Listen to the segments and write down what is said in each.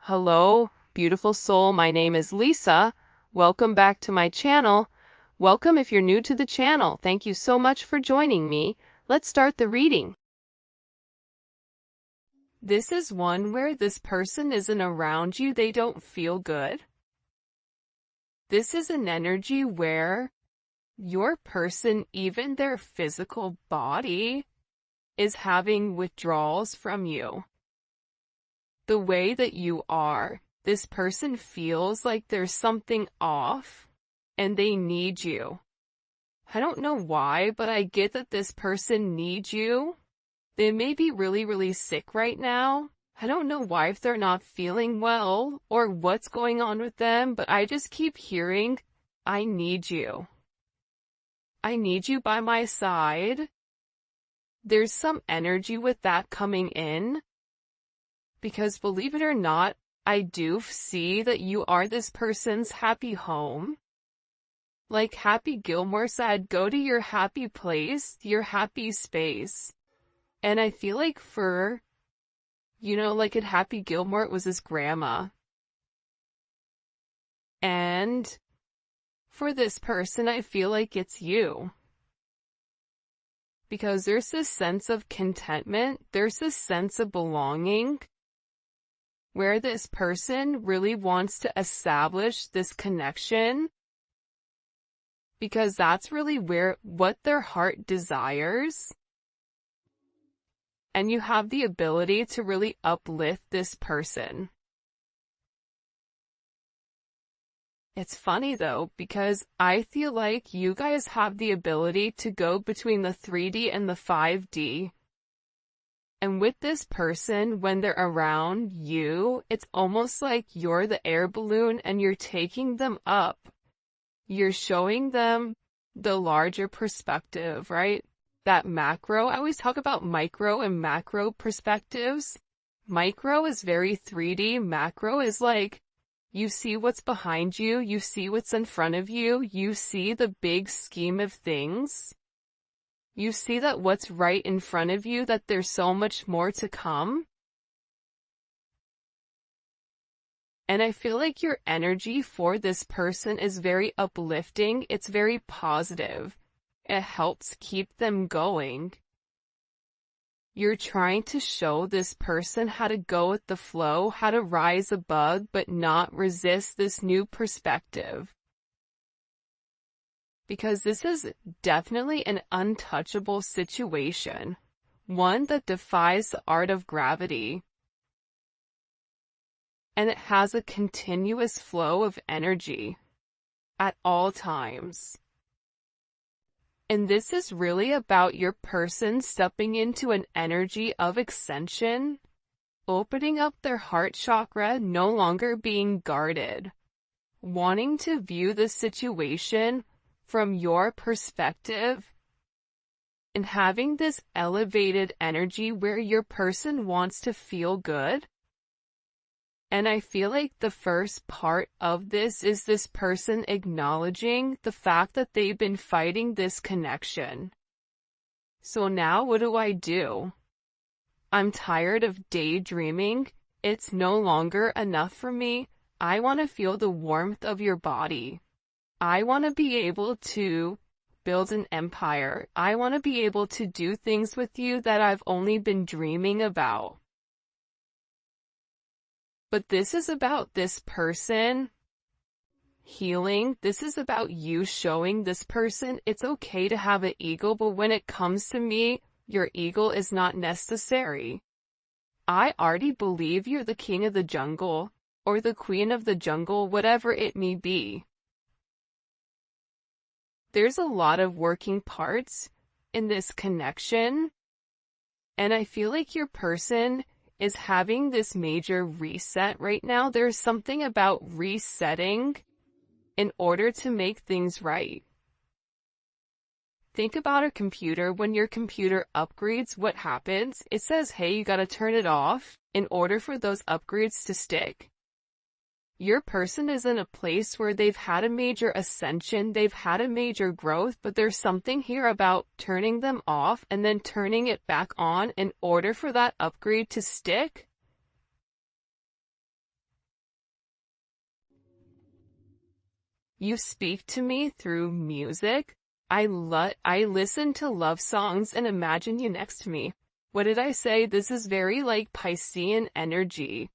Hello, beautiful soul. My name is Lisa. Welcome back to my channel. Welcome if you're new to the channel. Thank you so much for joining me. Let's start the reading. This is one where this person isn't around you. They don't feel good. This is an energy where your person, even their physical body, is having withdrawals from you. The way that you are, this person feels like there's something off and they need you. I don't know why, but I get that this person needs you. They may be really sick right now. I don't know why, if they're not feeling well or what's going on with them, but I just keep hearing, I need you. I need you by my side. There's some energy with that coming in. Because believe it or not, I do see that you are this person's happy home. Like Happy Gilmore said, go to your happy place, your happy space. And I feel like like at Happy Gilmore, it was his grandma. And for this person, I feel like it's you. Because there's this sense of contentment, there's this sense of belonging, where this person really wants to establish this connection, because that's really what their heart desires. And you have the ability to really uplift this person. It's funny though, because I feel like you guys have the ability to go between the 3D and the 5D. And with this person, when they're around you, it's almost like you're the air balloon and you're taking them up. You're showing them the larger perspective, right? That macro, I always talk about micro and macro perspectives. Micro is very 3D. Macro is like, you see what's behind you, you see what's in front of you, you see the big scheme of things. You see that what's right in front of you, that there's so much more to come. And I feel like your energy for this person is very uplifting. It's very positive. It helps keep them going. You're trying to show this person how to go with the flow, how to rise above, but not resist this new perspective. Because this is definitely an untouchable situation, one that defies the art of gravity. And it has a continuous flow of energy at all times. And this is really about your person stepping into an energy of ascension, opening up their heart chakra, no longer being guarded, wanting to view the situation from your perspective, and having this elevated energy where your person wants to feel good. And I feel like the first part of this is this person acknowledging the fact that they've been fighting this connection. So now what do? I'm tired of daydreaming. It's no longer enough for me. I want to feel the warmth of your body. I want to be able to build an empire. I want to be able to do things with you that I've only been dreaming about. But this is about this person healing. This is about you showing this person it's okay to have an ego, but when it comes to me, your ego is not necessary. I already believe you're the king of the jungle, or the queen of the jungle, whatever it may be. There's a lot of working parts in this connection, and I feel like your person is having this major reset right now. There's something about resetting in order to make things right. Think about a computer. When your computer upgrades, what happens? It says, hey, you gotta turn it off in order for those upgrades to stick. Your person is in a place where they've had a major ascension, they've had a major growth, but there's something here about turning them off and then turning it back on in order for that upgrade to stick. You speak to me through music. I listen to love songs and imagine you next to me. What did I say? This is very like Piscean energy.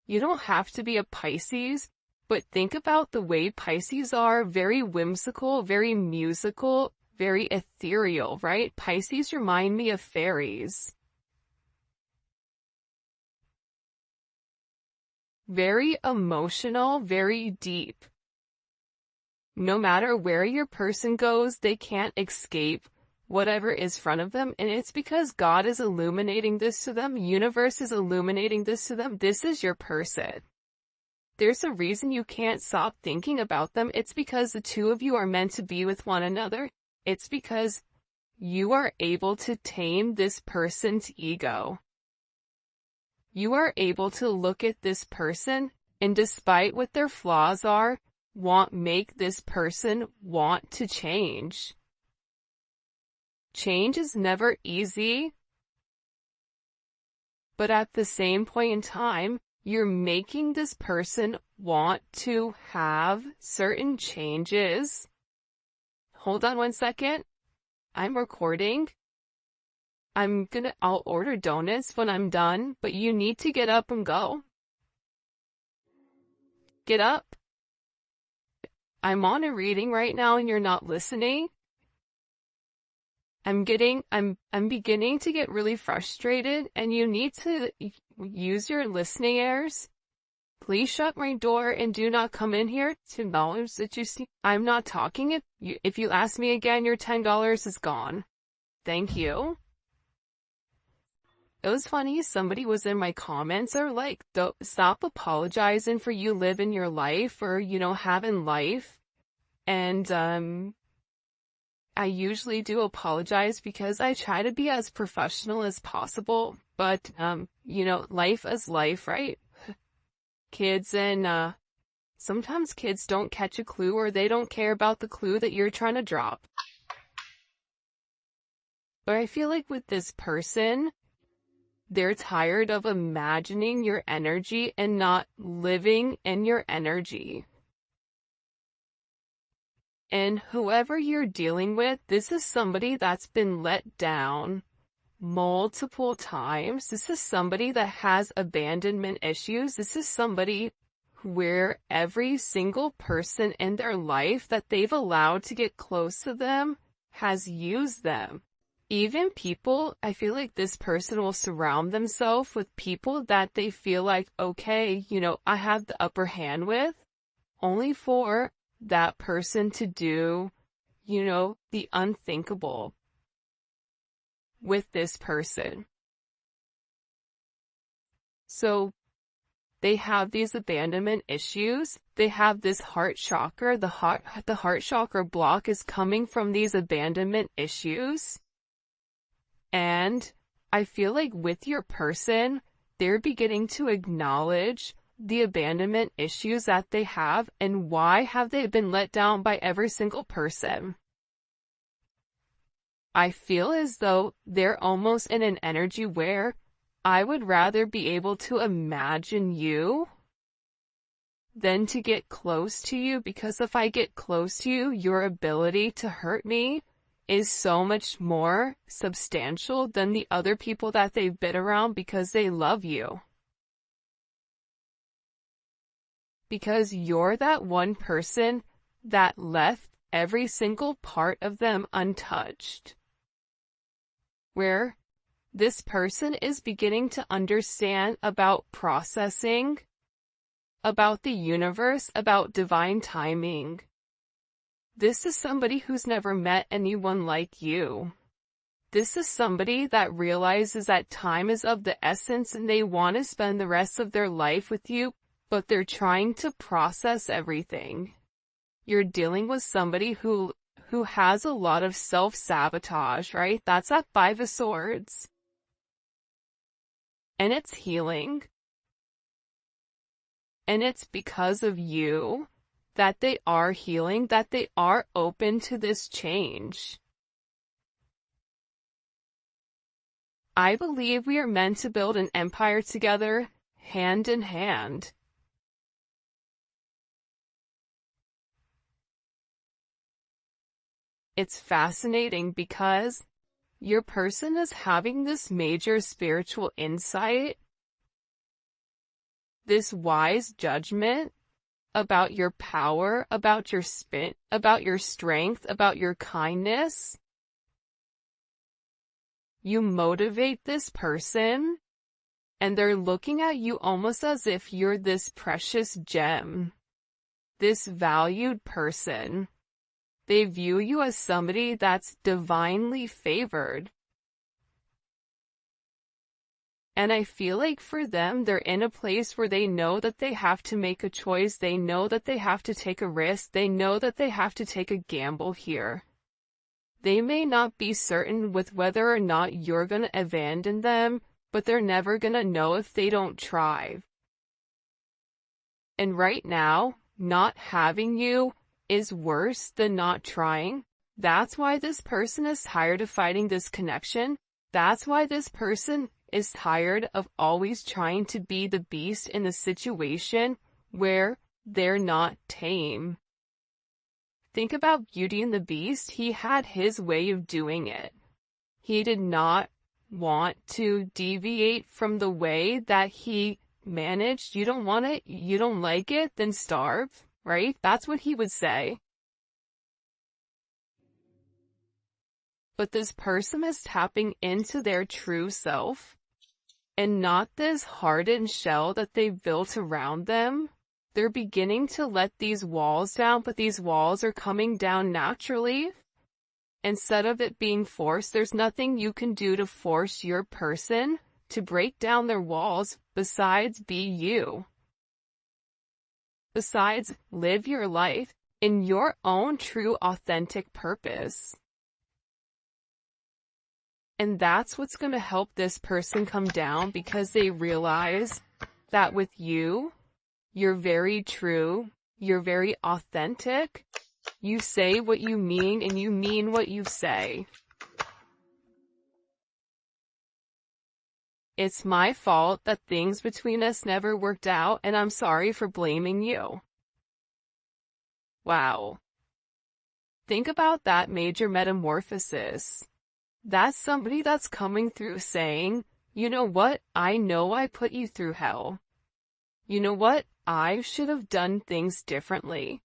You don't have to be a Pisces, but think about the way Pisces are, very whimsical, very musical, very ethereal, right? Pisces remind me of fairies. Very emotional, very deep. No matter where your person goes, they can't escape whatever is in front of them, and it's because God is illuminating this to them, universe is illuminating this to them. This is your person. There's a reason you can't stop thinking about them. It's because the two of you are meant to be with one another. It's because you are able to tame this person's ego. You are able to look at this person, and despite what their flaws are, make this person want to change. Change is never easy, but at the same point in time, you're making this person want to have certain changes. Hold on 1 second. I'm recording. I'll order donuts when I'm done, but you need to get up and go. Get up. I'm on a reading right now and you're not listening. I'm beginning to get really frustrated, and you need to use your listening ears. Please shut my door and do not come in here to acknowledge that you see. I'm not talking. If you ask me again, your $10 is gone. Thank you. It was funny, somebody was in my comments or like, stop apologizing for you living your life or, having life. And, I usually do apologize because I try to be as professional as possible, but, life is life, right? Kids and, sometimes kids don't catch a clue or they don't care about the clue that you're trying to drop. But I feel like with this person, they're tired of imagining your energy and not living in your energy. And whoever you're dealing with, this is somebody that's been let down multiple times. This is somebody that has abandonment issues. This is somebody where every single person in their life that they've allowed to get close to them has used them. Even people, I feel like this person will surround themselves with people that they feel like, okay, I have the upper hand with, only for that person to do, the unthinkable with this person. So they have these abandonment issues. They have this heart chakra. The heart chakra block is coming from these abandonment issues. And I feel like with your person, they're beginning to acknowledge the abandonment issues that they have, and why have they been let down by every single person. I feel as though they're almost in an energy where I would rather be able to imagine you than to get close to you, because if I get close to you, your ability to hurt me is so much more substantial than the other people that they've been around because they love you. Because you're that one person that left every single part of them untouched. Where this person is beginning to understand about processing, about the universe, about divine timing. This is somebody who's never met anyone like you. This is somebody that realizes that time is of the essence and they want to spend the rest of their life with you, but they're trying to process everything. You're dealing with somebody who has a lot of self-sabotage, right? That's that 5 of Swords. And it's healing. And it's because of you that they are healing, that they are open to this change. I believe we are meant to build an empire together, hand in hand. It's fascinating because your person is having this major spiritual insight, this wise judgment about your power, about your spin, about your strength, about your kindness. You motivate this person, and they're looking at you almost as if you're this precious gem, this valued person. They view you as somebody that's divinely favored. And I feel like for them, they're in a place where they know that they have to make a choice. They know that they have to take a risk. They know that they have to take a gamble here. They may not be certain with whether or not you're going to abandon them, but they're never going to know if they don't try. And right now, not having you is worse than not trying. That's why this person is tired of fighting this connection. That's why this person is tired of always trying to be the beast in the situation where they're not tame. Think about Beauty and the Beast. He had his way of doing it. He did not want to deviate from the way that he managed. You don't want it, you don't like it, then starve, right? That's what he would say. But this person is tapping into their true self, and not this hardened shell that they've built around them. They're beginning to let these walls down, but these walls are coming down naturally. Instead of it being forced, there's nothing you can do to force your person to break down their walls besides be you. Besides, live your life in your own true authentic purpose. And that's what's going to help this person come down, because they realize that with you, you're very true, you're very authentic, you say what you mean and you mean what you say. It's my fault that things between us never worked out, and I'm sorry for blaming you. Wow. Think about that major metamorphosis. That's somebody that's coming through saying, you know what, I know I put you through hell. You know what, I should have done things differently.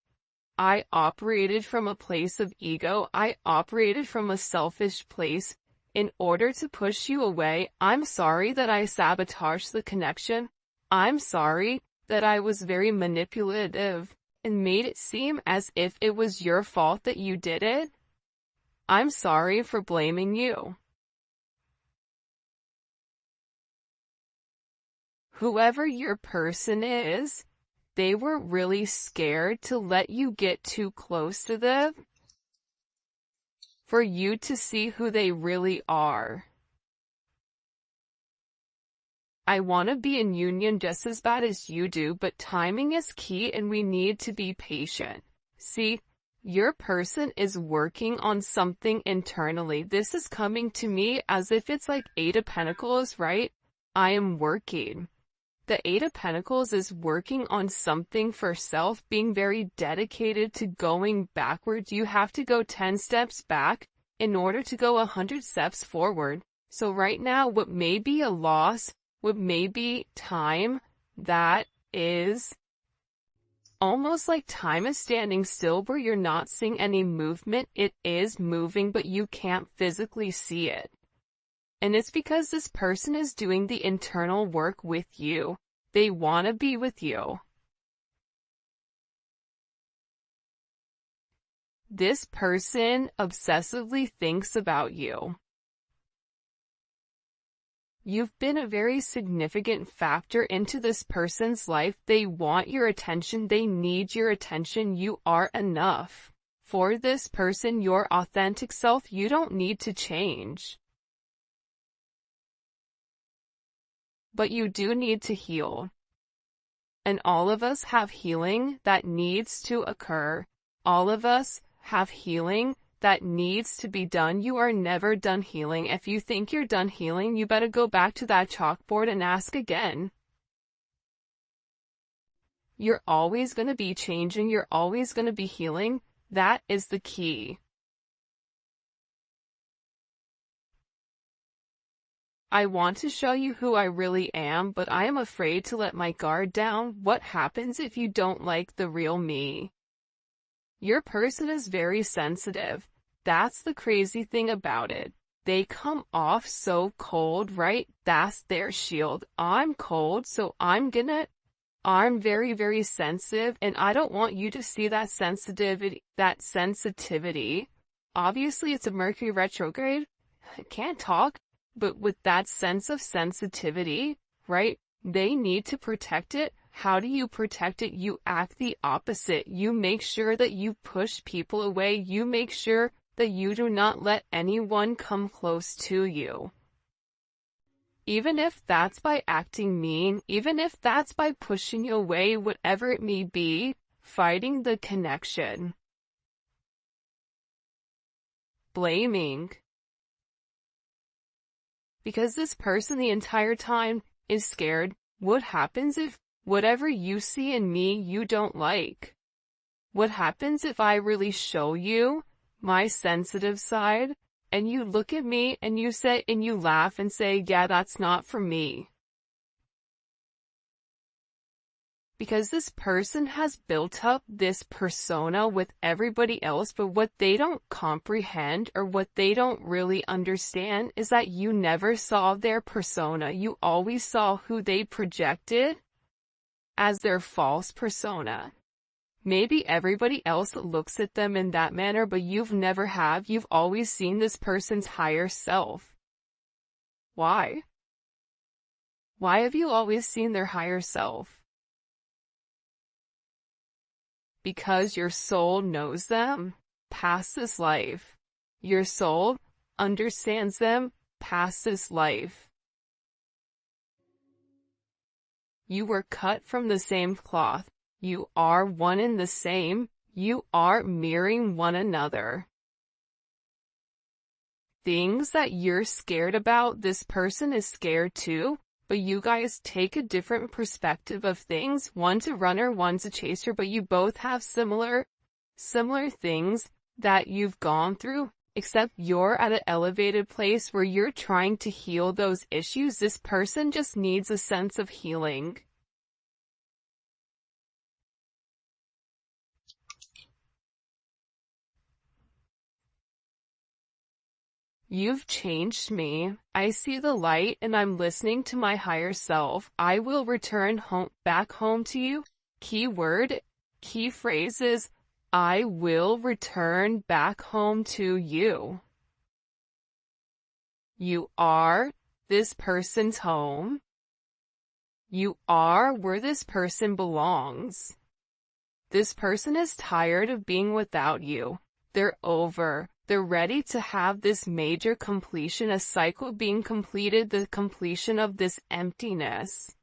I operated from a place of ego. I operated from a selfish place in order to push you away. I'm sorry that I sabotaged the connection. I'm sorry that I was very manipulative and made it seem as if it was your fault that you did it. I'm sorry for blaming you. Whoever your person is, they were really scared to let you get too close to them, for you to see who they really are. I want to be in union just as bad as you do, but timing is key and we need to be patient. See, your person is working on something internally. This is coming to me as if it's like Eight of Pentacles, right? I am working. The Eight of Pentacles is working on something for self, being very dedicated to going backwards. You have to go 10 steps back in order to go 100 steps forward. So right now, what may be a loss, what may be time, that is almost like time is standing still where you're not seeing any movement. It is moving, but you can't physically see it. And it's because this person is doing the internal work with you. They want to be with you. This person obsessively thinks about you. You've been a very significant factor into this person's life. They want your attention. They need your attention. You are enough. For this person, your authentic self, you don't need to change. But you do need to heal. And all of us have healing that needs to occur. All of us have healing that needs to be done. You are never done healing. If you think you're done healing, you better go back to that chalkboard and ask again. You're always going to be changing. You're always going to be healing. That is the key. I want to show you who I really am, but I am afraid to let my guard down. What happens if you don't like the real me? Your person is very sensitive. That's the crazy thing about it. They come off so cold, right? That's their shield. I'm cold, so I'm very, very sensitive, and I don't want you to see that sensitivity. Obviously, it's a Mercury retrograde. I can't talk, but with that sense of sensitivity, right? They need to protect it. How do you protect it? You act the opposite. You make sure that you push people away. You make sure that you do not let anyone come close to you. Even if that's by acting mean, even if that's by pushing away, whatever it may be, fighting the connection. Blaming. Because this person the entire time is scared. What happens if whatever you see in me you don't like? What happens if I really show you my sensitive side, and you look at me and you laugh and say, yeah, that's not for me? Because this person has built up this persona with everybody else, but what they don't comprehend or what they don't really understand is that you never saw their persona. You always saw who they projected as their false persona. Maybe everybody else looks at them in that manner, but you've always seen this person's higher self. Why? Why have you always seen their higher self? Because your soul knows them past this life. Your soul understands them past this life. You were cut from the same cloth. You are one and the same. You are mirroring one another. Things that you're scared about, this person is scared too, but you guys take a different perspective of things. One's a runner, one's a chaser, but you both have similar things that you've gone through, except you're at an elevated place where you're trying to heal those issues. This person just needs a sense of healing. You've changed me. I see the light and I'm listening to my higher self. I will return back home to you. Key phrases. I will return back home to you. You are this person's home. You are where this person belongs. This person is tired of being without you. They're ready to have this major completion, a cycle being completed, the completion of this emptiness,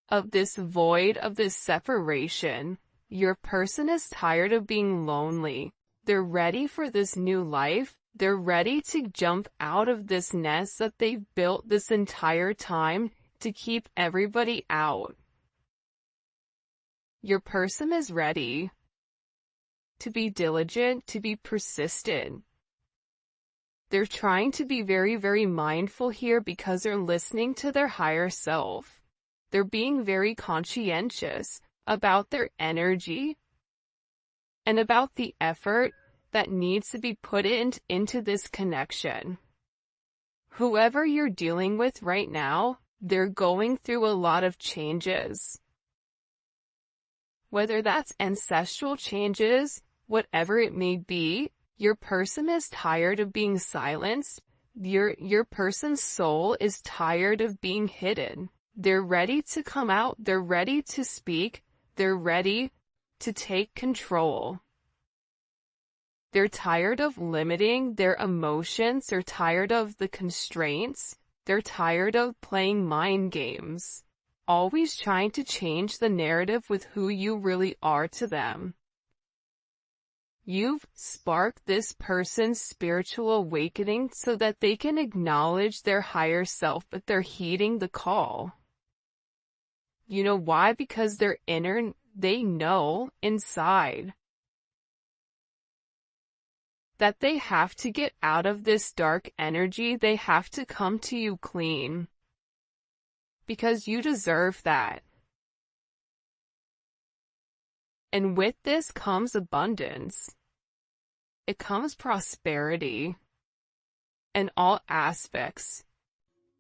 of this void, of this separation. Your person is tired of being lonely. They're ready for this new life. They're ready to jump out of this nest that they've built this entire time to keep everybody out. Your person is ready to be diligent, to be persistent. They're trying to be very, very mindful here because they're listening to their higher self. They're being very conscientious about their energy and about the effort that needs to be put into this connection. Whoever you're dealing with right now, they're going through a lot of changes. Whether that's ancestral changes, whatever it may be, your person is tired of being silenced. Your person's soul is tired of being hidden. They're ready to come out. They're ready to speak. They're ready to take control. They're tired of limiting their emotions. They're tired of the constraints. They're tired of playing mind games, always trying to change the narrative with who you really are to them. You've sparked this person's spiritual awakening so that they can acknowledge their higher self, but they're heeding the call. You know why? Because they know inside that they have to get out of this dark energy. They have to come to you clean. Because you deserve that. And with this comes abundance. It comes prosperity in all aspects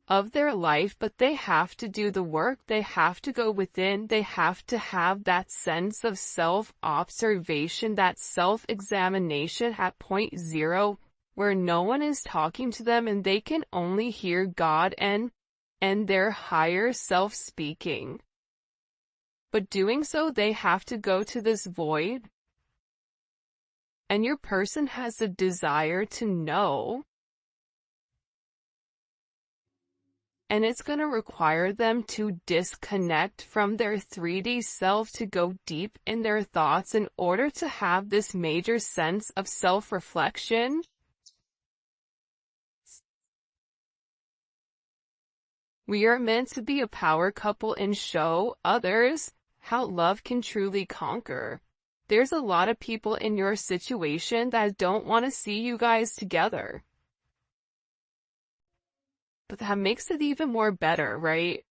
of their life, but they have to do the work. They have to go within. They have to have that sense of self-observation, that self-examination at point zero, where no one is talking to them and they can only hear God and their higher self speaking. But doing so, they have to go to this void. And your person has a desire to know. And it's going to require them to disconnect from their 3D self to go deep in their thoughts in order to have this major sense of self-reflection. We are meant to be a power couple and show others how love can truly conquer. There's a lot of people in your situation that don't want to see you guys together. But that makes it even more better, right?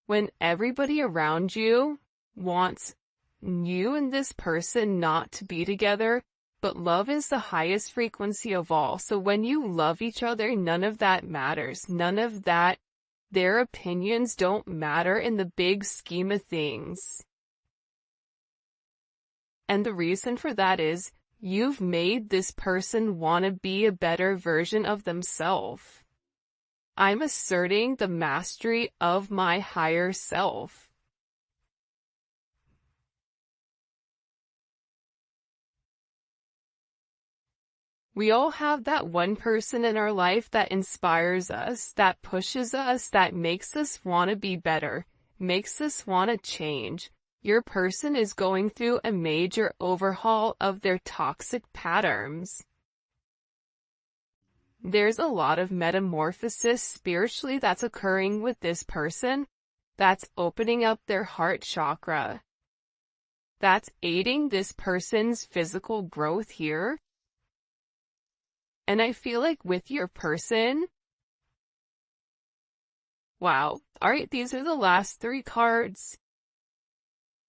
When everybody around you wants you and this person not to be together, but love is the highest frequency of all. So when you love each other, none of that matters. None of that, their opinions don't matter in the big scheme of things. And the reason for that is you've made this person want to be a better version of themselves. I'm asserting the mastery of my higher self. We all have that one person in our life that inspires us, that pushes us, that makes us want to be better, makes us want to change. Your person is going through a major overhaul of their toxic patterns. There's a lot of metamorphosis spiritually that's occurring with this person, that's opening up their heart chakra, that's aiding this person's physical growth here. And I feel like with your person, wow, alright, these are the last 3 cards.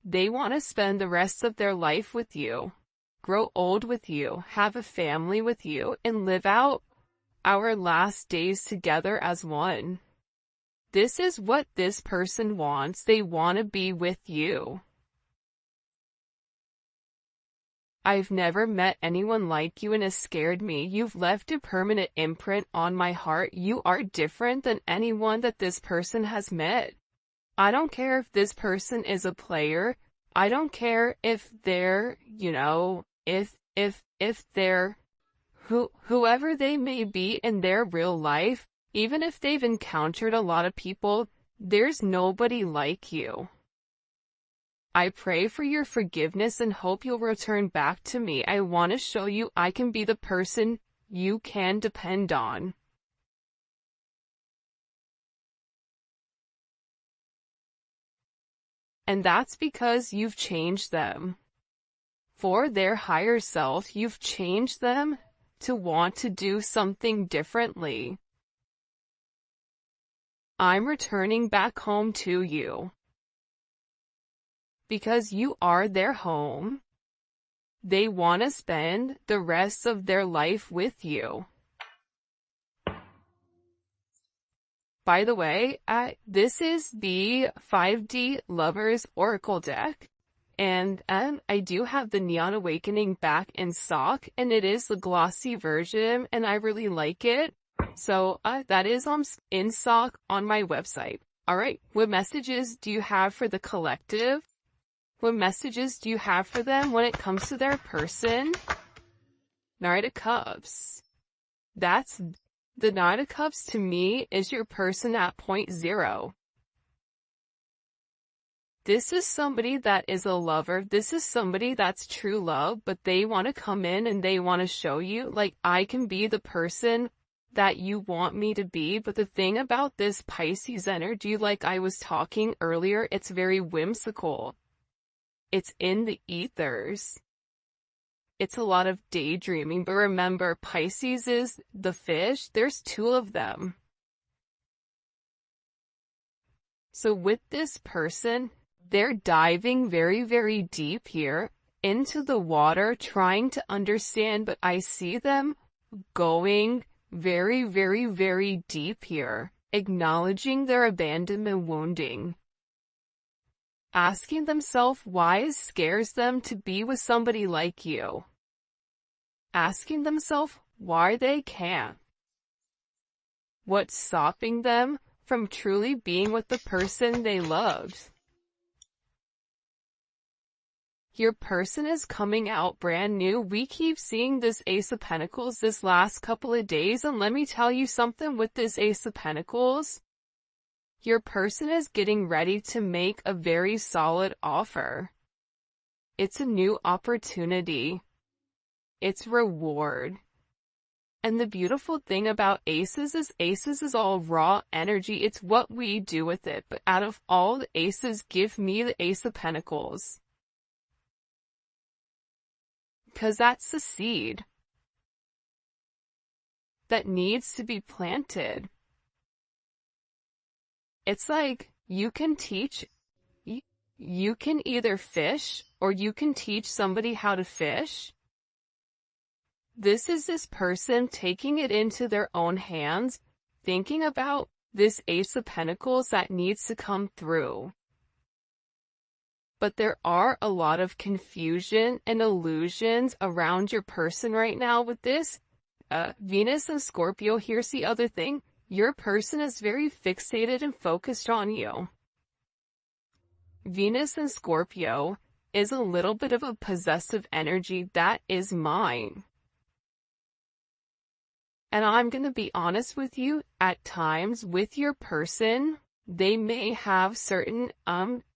They want to spend the rest of their life with you, grow old with you, have a family with you, and live out our last days together as one. This is what this person wants. They want to be with you. I've never met anyone like you and it scared me. You've left a permanent imprint on my heart. You are different than anyone that this person has met. I don't care if this person is a player. I don't care if they're, if they're whoever they may be in their real life, even if they've encountered a lot of people, there's nobody like you. I pray for your forgiveness and hope you'll return back to me. I want to show you I can be the person you can depend on. And that's because you've changed them. For their higher self, you've changed them to want to do something differently. I'm returning back home to you. Because you are their home. They want to spend the rest of their life with you. By the way, this is the 5D Lovers Oracle deck. And I do have the Neon Awakening back in stock, and it is the glossy version, and I really like it. So that is in stock on my website. Alright, what messages do you have for the collective? What messages do you have for them when it comes to their person? Knight of Cups. That's the Knight of Cups to me is your person at point zero. This is somebody that is a lover. This is somebody that's true love, but they want to come in and they want to show you, like, I can be the person that you want me to be. But the thing about this Pisces energy, like I was talking earlier, it's very whimsical. It's in the ethers. it's a lot of daydreaming, but remember, Pisces is the fish. There's two of them. So with this person, they're diving very, very deep here into the water, trying to understand, but I see them going very, very, very deep here, acknowledging their abandonment wounding, asking themselves why it scares them to be with somebody like you, asking themselves why they can't, what's stopping them from truly being with the person they loved. Your person is coming out brand new. We keep seeing this Ace of Pentacles this last couple of days, and let me tell you something with this Ace of Pentacles. Your person is getting ready to make a very solid offer. It's a new opportunity. It's reward. And the beautiful thing about aces is all raw energy. It's what we do with it. But out of all the aces, give me the Ace of Pentacles. Because that's the seed that needs to be planted. It's like you can teach, you can either fish or you can teach somebody how to fish. This is this person taking it into their own hands, thinking about this Ace of Pentacles that needs to come through. But there are a lot of confusion and illusions around your person right now with this. Venus and Scorpio, here's the other thing. Your person is very fixated and focused on you. Venus and Scorpio is a little bit of a possessive energy. That is mine. And I'm going to be honest with you, at times with your person, they may have certain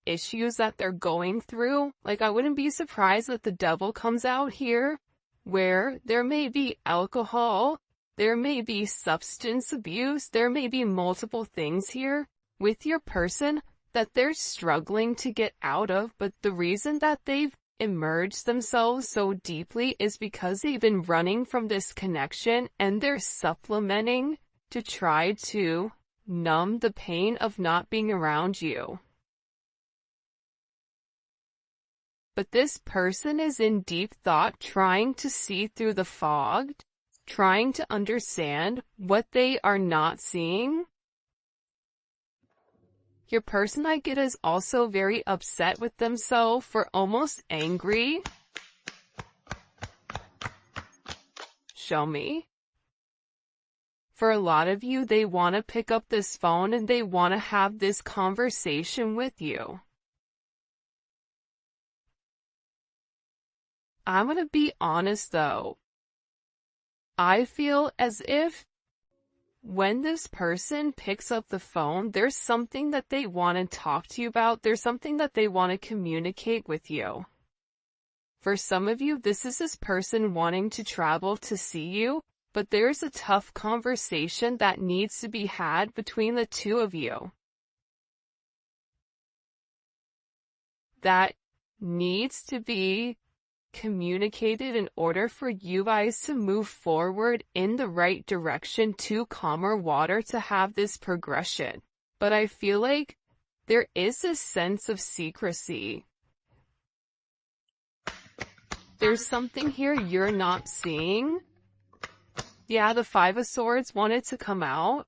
issues that they're going through. Like, I wouldn't be surprised that the devil comes out here, where there may be alcohol, there may be substance abuse, there may be multiple things here with your person that they're struggling to get out of, but the reason that they've immersed themselves so deeply is because they've been running from this connection, and they're supplementing to try to numb the pain of not being around you. But this person is in deep thought, trying to see through the fog, trying to understand what they are not seeing. Your person, I get, is also very upset with themselves, or almost angry. Show me. For a lot of you, they want to pick up this phone and they want to have this conversation with you. I'm going to be honest though. I feel as if when this person picks up the phone, there's something that they want to talk to you about. There's something that they want to communicate with you. For some of you, this is this person wanting to travel to see you, but there's a tough conversation that needs to be had between the two of you. That needs to be communicated in order for you guys to move forward in the right direction, to calmer water, to have this progression. But I feel like there is a sense of secrecy. There's something here you're not seeing. Yeah, the Five of Swords wanted to come out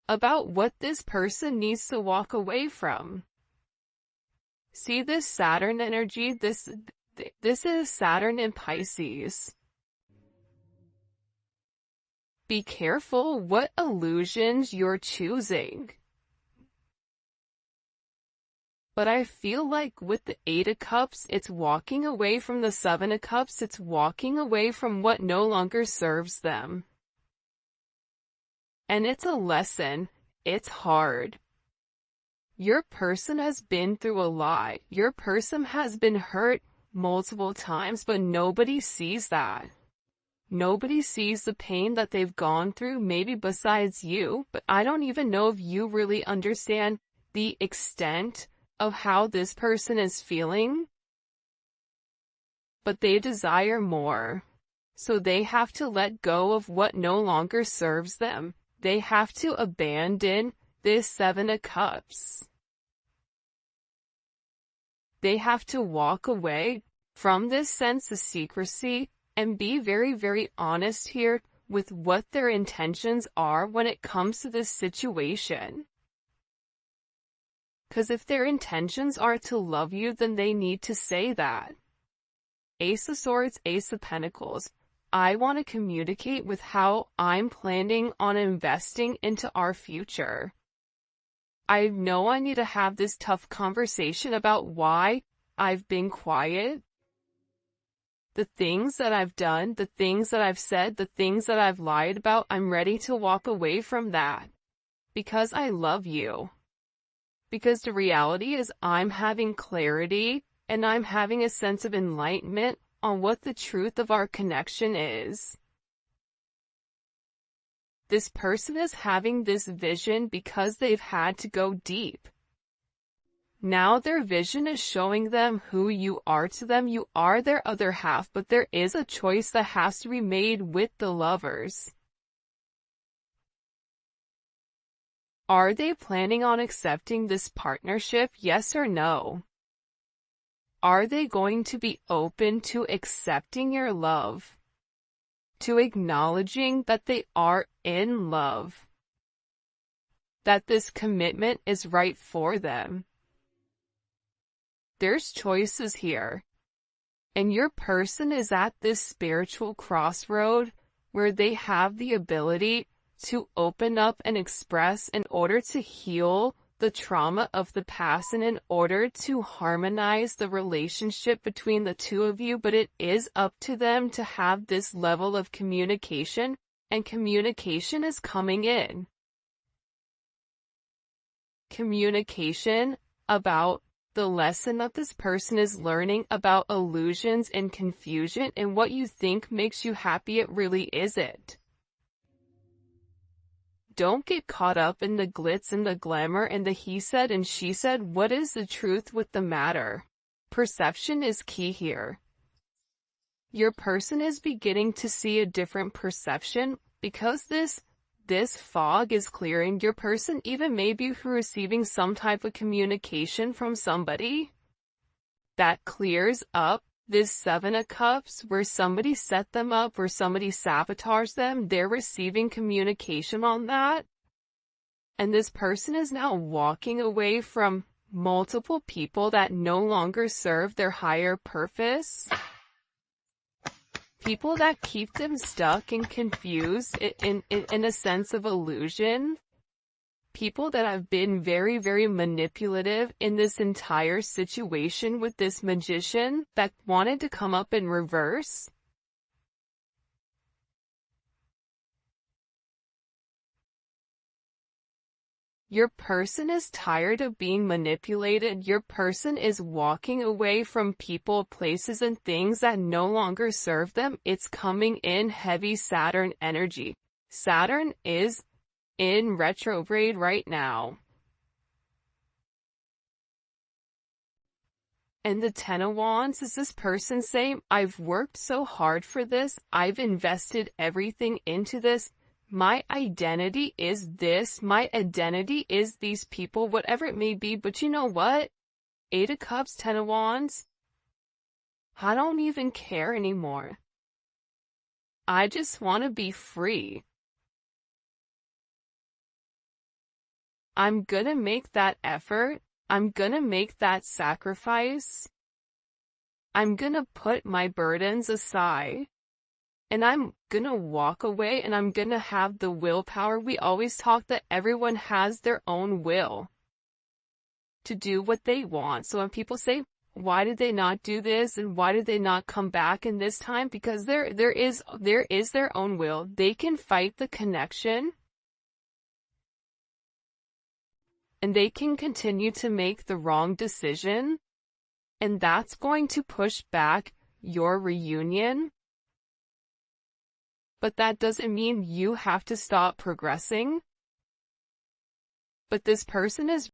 about what this person needs to walk away from. See this Saturn energy? This is Saturn in Pisces. Be careful what illusions you're choosing. But I feel like with the Eight of Cups, it's walking away from the Seven of Cups. It's walking away from what no longer serves them. And it's a lesson. It's hard. Your person has been through a lot. Your person has been hurt multiple times, but nobody sees that. Nobody sees the pain that they've gone through, maybe besides you, but I don't even know if you really understand the extent of how this person is feeling. but they desire more. So they have to let go of what no longer serves them. They have to abandon this Seven of Cups. They have to walk away from this sense of secrecy and be very, very honest here with what their intentions are when it comes to this situation. Because if their intentions are to love you, then they need to say that. Ace of Swords, Ace of Pentacles. I want to communicate with how I'm planning on investing into our future. I know I need to have this tough conversation about why I've been quiet. The things that I've done, the things that I've said, the things that I've lied about, I'm ready to walk away from that. Because I love you. Because the reality is I'm having clarity and I'm having a sense of enlightenment on what the truth of our connection is. This person is having this vision because they've had to go deep. Now their vision is showing them who you are to them. You are their other half, but there is a choice that has to be made with the lovers. Are they planning on accepting this partnership, yes or no? Are they going to be open to accepting your love? To acknowledging that they are in love? That this commitment is right for them? There's choices here. And your person is at this spiritual crossroad where they have the ability to open up and express in order to heal the trauma of the past and in order to harmonize the relationship between the two of you, but it is up to them to have this level of communication, and communication is coming in. Communication about the lesson that this person is learning about illusions and confusion, and what you think makes you happy, it really isn't. Don't get caught up in the glitz and the glamour and the he said and she said. What is the truth with the matter? Perception is key here. Your person is beginning to see a different perception because this fog is clearing. Your person even may be receiving some type of communication from somebody that clears up this Seven of Cups, where somebody set them up, where somebody sabotaged them. They're receiving communication on that. And this person is now walking away from multiple people that no longer serve their higher purpose. People that keep them stuck and confused in a sense of illusion. People that have been very, very manipulative in this entire situation with this magician that wanted to come up in reverse. Your person is tired of being manipulated. Your person is walking away from people, places, and things that no longer serve them. It's coming in heavy Saturn energy. Saturn is in retrograde right now. And the Ten of Wands is this person saying, I've worked so hard for this. I've invested everything into this. My identity is this. My identity is these people, whatever it may be. But you know what? Eight of Cups, Ten of Wands. I don't even care anymore. I just want to be free. I'm gonna make that effort. I'm gonna make that sacrifice. I'm gonna put my burdens aside. And I'm gonna walk away, and I'm gonna have the willpower. We always talk that everyone has their own will to do what they want. So when people say, why did they not do this? And why did they not come back in this time? Because there is their own will. They can fight the connection. And they can continue to make the wrong decision. And that's going to push back your reunion. But that doesn't mean you have to stop progressing. But this person is